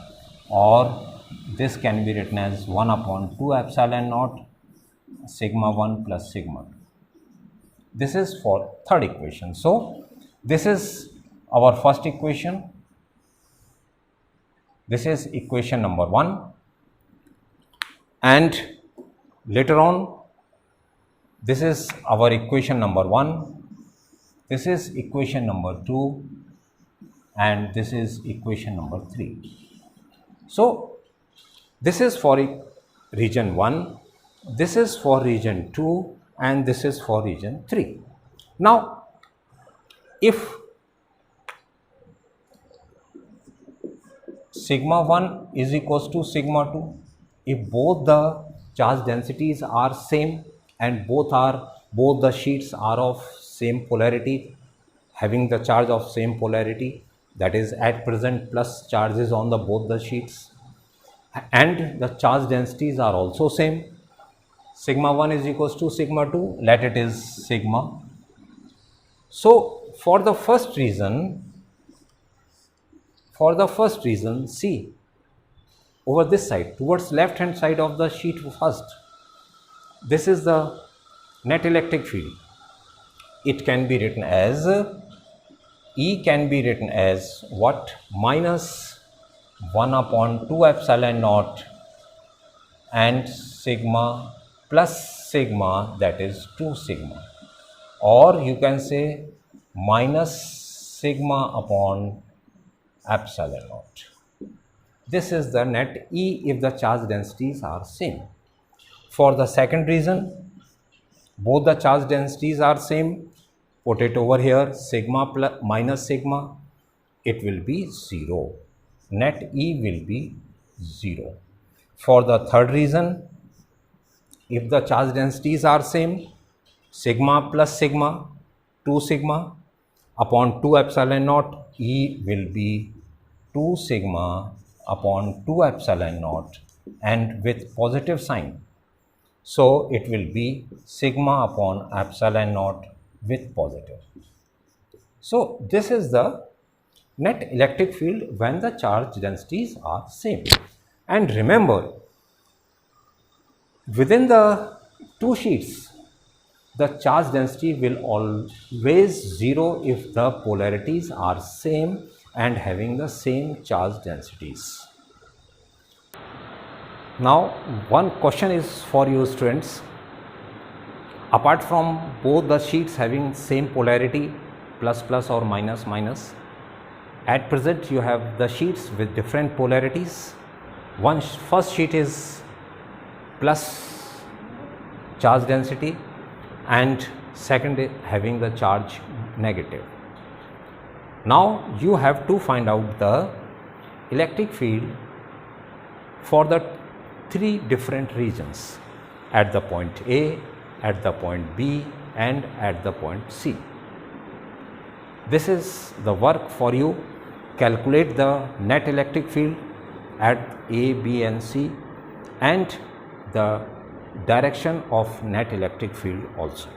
S1: or this can be written as 1 upon 2 epsilon naught sigma 1 plus sigma 2. This is for third equation. So this is our first equation. This is equation number 1, and later on this is our equation number 1, this is equation number 2, and this is equation number 3. So this is for region 1, this is for region 2, and this is for region 3. Now if sigma 1 is equals to sigma 2, if both the charge densities are same and both the sheets are of same polarity, having the charge of same polarity, that is at present plus charges on the both the sheets, and the charge densities are also same, sigma 1 is equals to sigma 2, let it is sigma. So for the first reason, see, over this side towards left hand side of the sheet first, this is the net electric field. It can be written as E can be written as what? Minus 1 upon 2 epsilon naught and sigma plus sigma, that is 2 sigma, or you can say minus sigma upon epsilon naught. This is the net E if the charge densities are same. For the second reason, both the charge densities are same, put it over here, sigma plus minus sigma, it will be 0. Net E will be 0. For the third reason, if the charge densities are same, sigma plus sigma, 2 sigma upon 2 epsilon naught, E will be 2 sigma upon 2 epsilon naught and with positive sign. So it will be sigma upon epsilon naught with positive. So this is the net electric field when the charge densities are same. And remember, within the two sheets, the charge density will always 0 if the polarities are same and having the same charge densities. Now one question is for you students. Apart from both the sheets having same polarity, plus plus or minus minus, at present you have the sheets with different polarities. First sheet is plus charge density and second is having the charge negative. Now you have to find out the electric field for the three different regions at the point A, at the point B and at the point C. This is the work for you. Calculate the net electric field at A, B and C and the direction of net electric field also.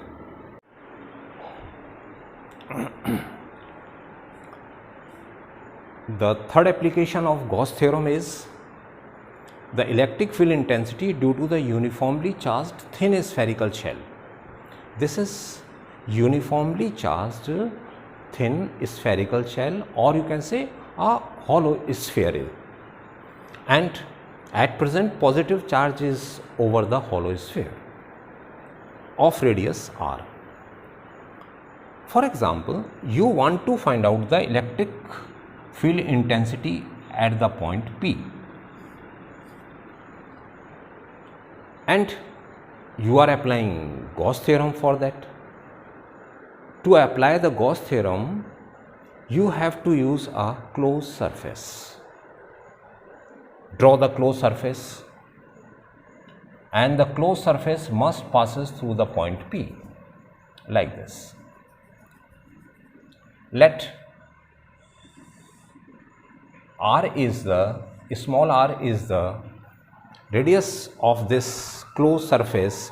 S1: The third application of Gauss theorem is the electric field intensity due to the uniformly charged thin spherical shell. This is uniformly charged thin spherical shell, or you can say a hollow sphere, and at present positive charge is over the hollow sphere of radius r. For example, you want to find out the electric field intensity at the point P, and you are applying Gauss theorem for that. To apply the Gauss theorem, you have to use a closed surface. Draw the closed surface, and the closed surface must passes through the point P like this. Let small r is the radius of this closed surface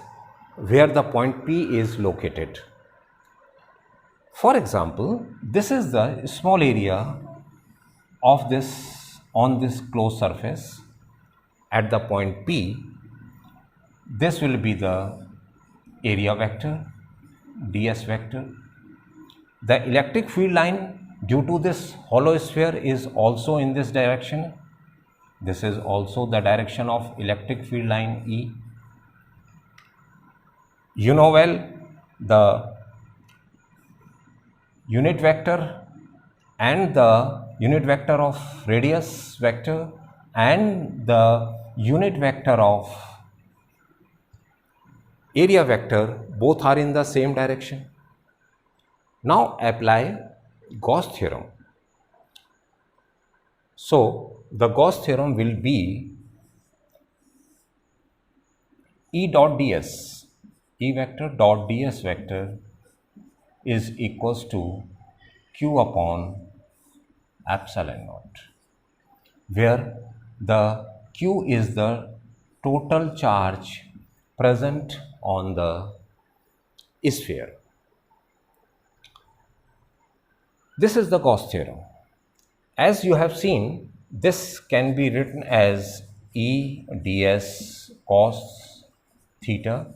S1: where the point P is located. For example, this is the small area of this on this closed surface at the point P. This will be the area vector, ds vector. The electric field line due to this hollow sphere is also in this direction. This is also the direction of electric field line E. You know well the unit vector and the unit vector of radius vector and the unit vector of area vector both are in the same direction. Now apply Gauss theorem. So the Gauss theorem will be E dot ds, E vector dot ds vector is equals to q upon epsilon naught, where the q is the total charge present on the sphere. This is the Gauss theorem. As you have seen, this can be written as E ds cos theta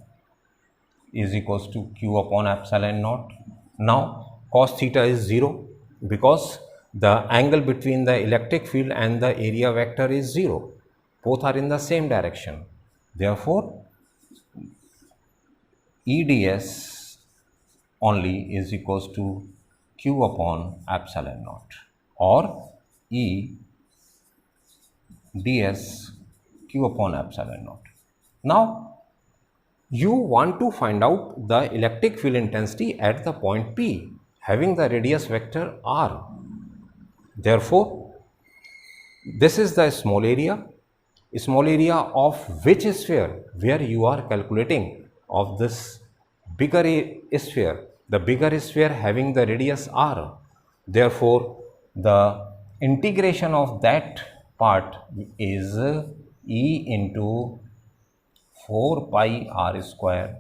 S1: is equals to q upon epsilon naught. Now cos theta is 0 because the angle between the electric field and the area vector is 0. Both are in the same direction. Therefore, E ds only is equals to q upon epsilon naught, or E ds q upon epsilon naught. Now you want to find out the electric field intensity at the point P having the radius vector r. Therefore, this is the small area of which sphere where you are calculating of this bigger sphere, the bigger sphere having the radius r. Therefore, the integration of that part is E into 4 pi r square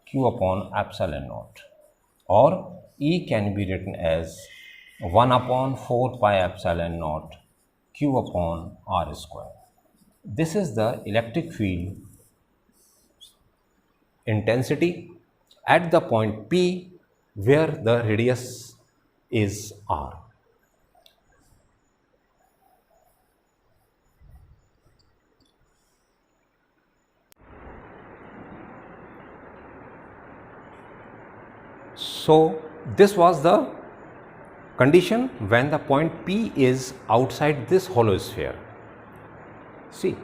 S1: q upon epsilon naught, or E can be written as 1 upon 4 pi epsilon naught q upon r square. This is the electric field intensity at the point P where the radius is r. So this was the condition when the point P is outside this hollow sphere. See,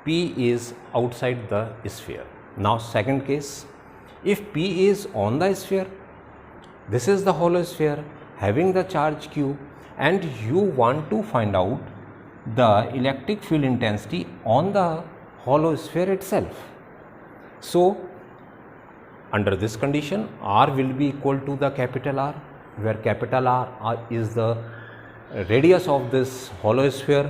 S1: P is outside the sphere. Now second case, if P is on the sphere, this is the hollow sphere having the charge Q, and you want to find out the electric field intensity on the hollow sphere itself. So under this condition, R will be equal to the capital R, where capital R is the radius of this hollow sphere.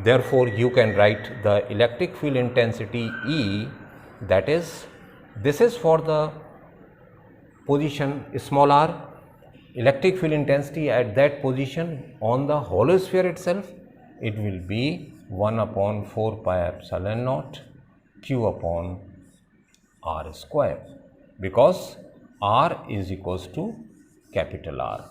S1: Therefore, you can write the electric field intensity E, that is, this is for the position small r, electric field intensity at that position on the hollow sphere itself, it will be 1 upon 4 pi epsilon naught Q upon R square, because R is equals to capital R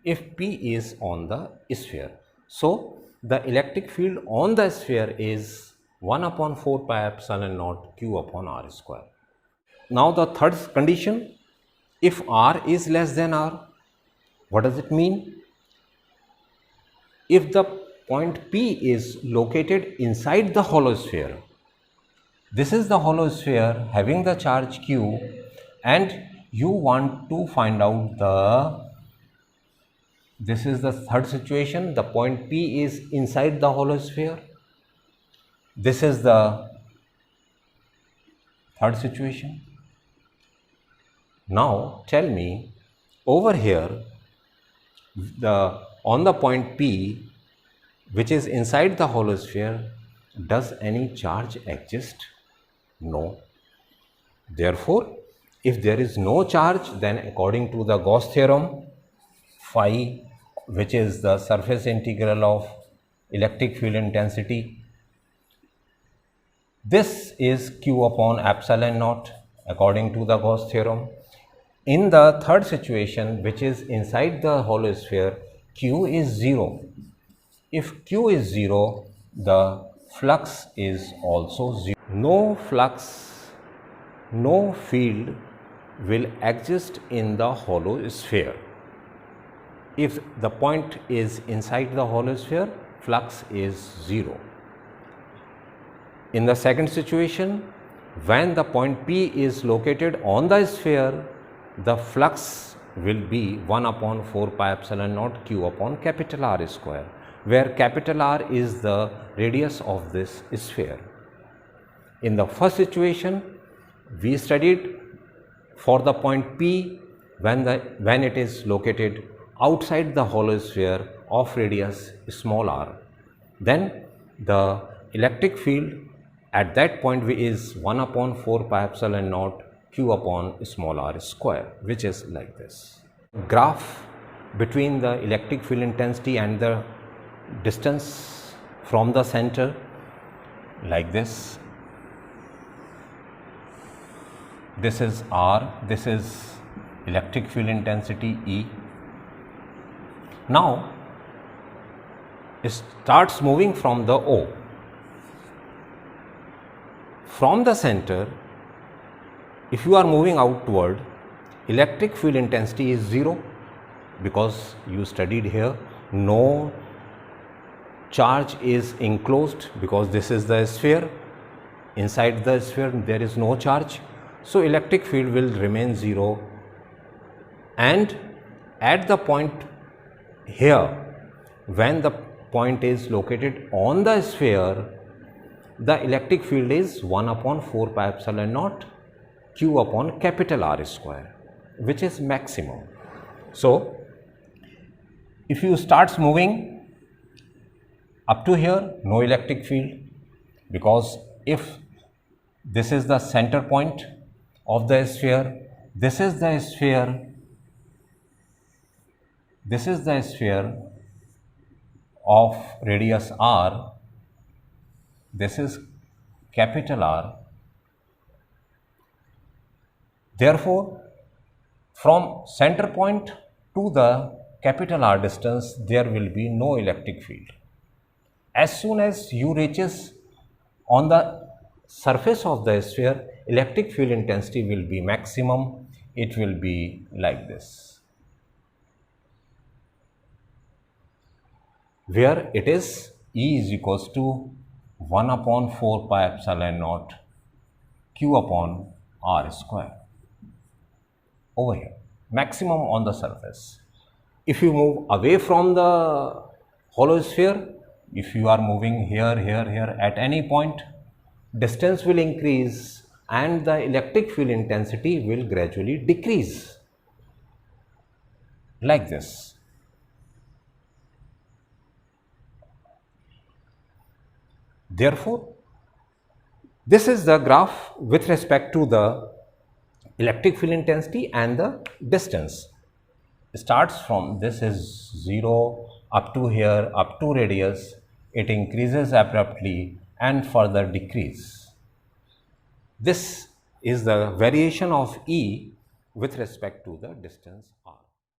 S1: if P is on the sphere. So the electric field on the sphere is 1 upon 4 pi epsilon naught Q upon R square. Now the third condition, if R is less than R, what does it mean? If the point P is located inside the hollow sphere, this is the hollow sphere having the charge Q, and you want to find out this is the third situation, the point P is inside the hollow sphere. This is the third situation. Now tell me, over here, on the point P, which is inside the hollow sphere, does any charge exist? No. Therefore, if there is no charge, then according to the Gauss theorem, phi, which is the surface integral of electric field intensity, this is Q upon epsilon naught according to the Gauss theorem. In the third situation, which is inside the hollow sphere, Q is 0. If Q is 0, the flux is also 0. No flux, no field will exist in the hollow sphere. If the point is inside the hollow sphere, flux is 0. In the second situation, when the point P is located on the sphere, the flux will be 1 upon 4 pi epsilon naught Q upon capital R square, where capital R is the radius of this sphere. In the first situation, we studied for the point P when it is located outside the hollow sphere of radius small r, then the electric field at that point is 1 upon 4 pi epsilon naught Q upon small r square, which is like this. Graph between the electric field intensity and the distance from the center, like this. This is R, this is electric field intensity E. Now it starts moving from the O. From the center, if you are moving outward, electric field intensity is 0, because you studied here no charge is enclosed, because this is the sphere. Inside the sphere there is no charge, so electric field will remain 0. And at the point here, when the point is located on the sphere, the electric field is 1 upon 4 pi epsilon naught Q upon capital R square, which is maximum. So if you starts moving up to here, no electric field, because if this is the center point of the sphere, this is the sphere, this is the sphere of radius r, this is capital R. Therefore, from center point to the capital R distance, there will be no electric field. As soon as you reaches on the surface of the sphere, electric field intensity will be maximum. it will be like this, where it is E is equals to 1 upon 4 pi epsilon naught Q upon R square. Over here, maximum on the surface. If you move away from the hollow sphere, if you are moving here, here at any point, distance will increase and the electric field intensity will gradually decrease, like this. Therefore, this is the graph with respect to the electric field intensity and the distance. Starts from, this is 0 up to here, up to radius, it increases abruptly and further decrease. This is the variation of E with respect to the distance r.